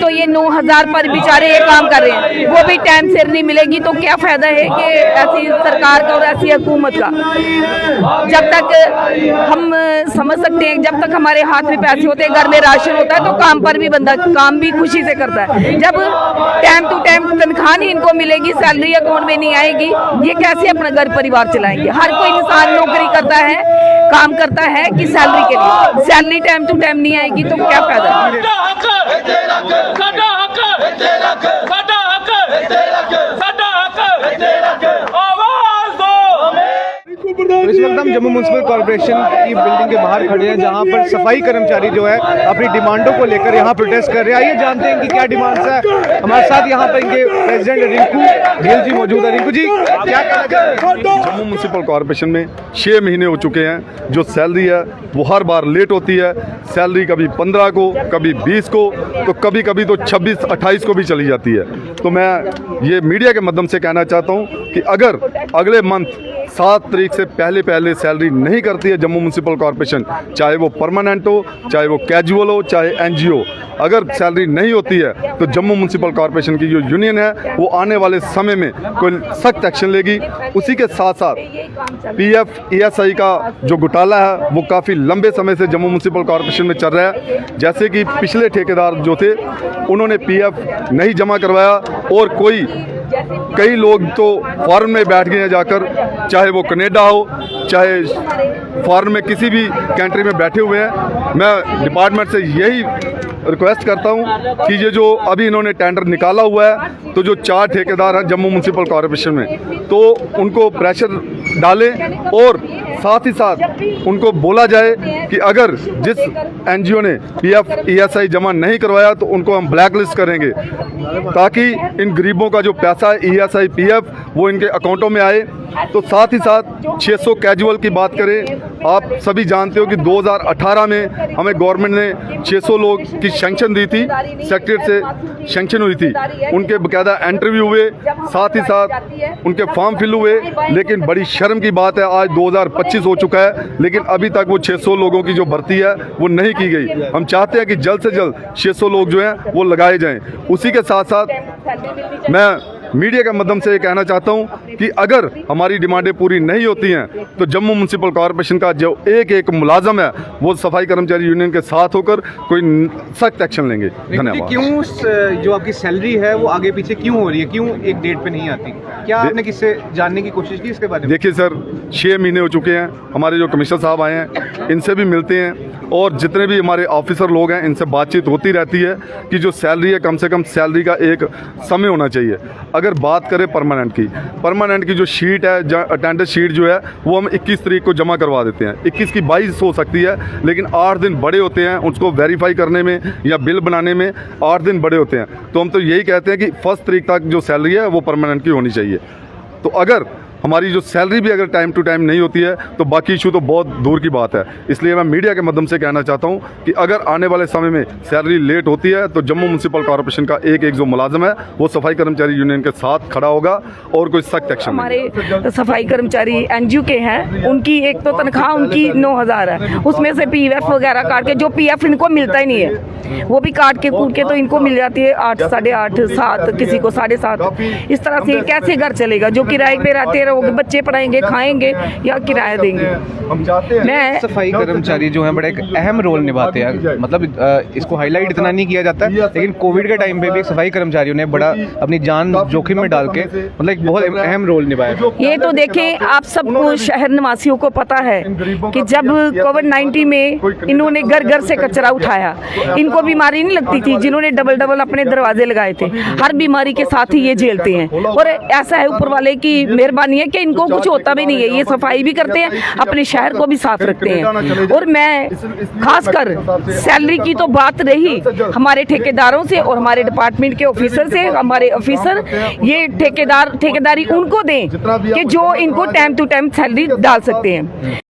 तो ये 9,000 पर बेचारे ये काम कर रहे हैं, वो भी टाइम से नहीं मिलेगी तो क्या फायदा है कि ऐसी सरकार का और ऐसी हुकूमत का। जब तक हम समझ सकते हैं, जब तक हमारे हाथ में पैसे होते हैं, घर में राशन होता है, तो काम पर भी बंदा काम भी खुशी से करता है। जब टाइम टू टाइम तनख्वाह नहीं इनको मिलेगी, सैलरी अकाउंट में नहीं आएगी, ये कैसे अपना घर परिवार चलाएंगे। हर कोई इंसान नौकरी करता है, काम करता है कि सैलरी के लिए, सैलरी टाइम टू टाइम नहीं आएगी तो क्या फायदा। इस वक्त हम जम्मू म्युनिसिपल कॉर्पोरेशन की बिल्डिंग के बाहर खड़े हैं, जहां पर सफाई कर्मचारी जो है अपनी डिमांडों को लेकर यहां प्रोटेस्ट कर रहे हैं। आइए जानते हैं कि क्या डिमांड्स है। हमारे साथ यहां पर इनके प्रेसिडेंट रिंकू ढेल जी मौजूद है। रिंकू जी, क्या जम्मू म्युनिसिपल कॉर्पोरेशन में 6 महीने हो चुके हैं। जो सैलरी है वो हर बार लेट होती है। सैलरी कभी 15 को, कभी 20 को, तो कभी कभी तो 26-28 को भी चली जाती है। तो मैं ये मीडिया के माध्यम से कहना चाहता हूँ कि अगर अगले मंथ 7 तारीख से पहले सैलरी नहीं करती है जम्मू म्युनिसिपल कॉर्पोरेशन, चाहे वो परमानेंट हो, चाहे वो कैजुअल हो, चाहे एनजीओ, अगर सैलरी नहीं होती है तो जम्मू म्युनिसिपल कॉर्पोरेशन की जो यूनियन है वो आने वाले समय में कोई सख्त एक्शन लेगी। उसी के साथ साथ पीएफ ईएसआई का जो घोटाला है वो काफ़ी लंबे समय से जम्मू म्युनिसिपल कॉर्पोरेशन में चल रहा है। जैसे कि पिछले ठेकेदार जो थे उन्होंने पीएफ नहीं जमा करवाया और कई लोग तो फॉरेन में बैठ गए हैं जाकर, चाहे वो कनाडा हो, चाहे फॉरेन में किसी भी कंट्री में बैठे हुए हैं। मैं डिपार्टमेंट से यही रिक्वेस्ट करता हूं कि ये जो अभी इन्होंने टेंडर निकाला हुआ है, तो जो 4 ठेकेदार हैं जम्मू म्युनिसिपल कॉर्पोरेशन में, तो उनको प्रेशर डालें और साथ ही साथ उनको बोला जाए कि अगर जिस एनजीओ ने पीएफ ईएसआई जमा नहीं करवाया तो उनको हम ब्लैक लिस्ट करेंगे, ताकि इन गरीबों का जो पैसा है ईएसआई पीएफ वो इनके अकाउंटों में आए। तो साथ ही साथ 600 कैजुअल की बात करें, आप सभी जानते हो कि 2018 में हमें गवर्नमेंट ने 600 लोग की सेंक्शन दी थी, सेक्रेटरीट से सेंक्शन हुई थी, उनके बाकायदा इंटरव्यू हुए, साथ ही साथ उनके फॉर्म फिल हुए। लेकिन बड़ी शर्म की बात है, आज 2025 हो चुका है लेकिन अभी तक वो 600 लोगों की जो भर्ती है वो नहीं की गई। हम चाहते हैं कि जल्द से जल्द 600 लोग जो हैं वो लगाए जाएं। उसी के साथ साथ मैं मीडिया के माध्यम से ये कहना चाहता हूं कि अगर हमारी डिमांडें पूरी नहीं होती हैं तो जम्मू म्युनिसिपल कॉर्पोरेशन का जो एक मुलाजम है वो सफाई कर्मचारी यूनियन के साथ होकर कोई सख्त एक्शन लेंगे। धन्यवाद। क्यों जो आपकी सैलरी है वो आगे पीछे क्यों हो रही है, क्यों एक डेट पे नहीं आती? क्या आपने किससे जानने की कोशिश की इसके बारे में? देखिए सर, 6 महीने हो चुके हैं, हमारे जो कमिश्नर साहब आए हैं इनसे भी मिलते हैं और जितने भी हमारे ऑफिसर लोग हैं इनसे बातचीत होती रहती है कि जो सैलरी है कम से कम सैलरी का एक समय होना चाहिए। अगर बात करें परमानेंट की जो शीट है, अटेंडेंस शीट जो है वो हम 21 तारीख को जमा करवा देते हैं। 21 की 22 हो सकती है लेकिन 8 दिन बड़े होते हैं उसको वेरीफाई करने में या बिल बनाने में, 8 दिन बड़े होते हैं। तो हम तो यही कहते हैं कि 1 तारीख तक जो सैलरी है वो परमानेंट की होनी चाहिए। तो अगर हमारी जो सैलरी भी अगर टाइम टू टाइम नहीं होती है तो बाकी इशू तो बहुत दूर की बात है। इसलिए मैं मीडिया के माध्यम से कहना चाहता हूं कि अगर आने वाले समय में सैलरी लेट होती है तो जम्मू म्युनिसिपल कॉर्पोरेशन का एक जो मुलाजिम है वो सफाई कर्मचारी यूनियन के साथ खड़ा होगा और कोई सख्त एक्शन। हमारे सफाई कर्मचारी एनजीओ के हैं, उनकी एक तो तनख्वाह उनकी 9,000 है, उसमें से पीएफ वगैरह काट के, जो पीएफ इनको मिलता ही नहीं है वो भी काट के कूट के तो इनको मिल जाती है 8, 8.5, 7, किसी को 7.5। इस तरह से कैसे घर चलेगा? जो किराए पे रहते रहोगे, बच्चे पढ़ाएंगे, खाएंगे या किराया देंगे? हम चाहते हैं मैं सफाई कर्मचारी जो है बड़ा एक अहम रोल निभाते हैं, मतलब इसको हाईलाइट इतना नहीं किया जाता है लेकिन कोविड के टाइम पे भी सफाई कर्मचारियों ने बड़ा अपनी जान जोखिम में डाल के मतलब एक बहुत अहम रोल निभाया। ये तो देखें, आप सबको शहर निवासियों को पता है कि जब कोविड-19 में इन्होंने घर घर से कचरा उठाया, इनको बीमारी नहीं लगती थी, जिन्होंने डबल अपने दरवाजे लगाए थे, हर बीमारी के साथ ही ये झेलते हैं। और ऐसा है ऊपर वाले की मेहरबानी है कि इनको कुछ होता भी नहीं है, ये सफाई भी करते हैं, अपने शहर को भी साफ रखते हैं। और मैं खासकर सैलरी की तो बात रही हमारे ठेकेदारों से और हमारे डिपार्टमेंट के ऑफिसर से, हमारे ऑफिसर ये ठेकेदारी उनको दें कि जो इनको टाइम टू टाइम सैलरी डाल सकते हैं।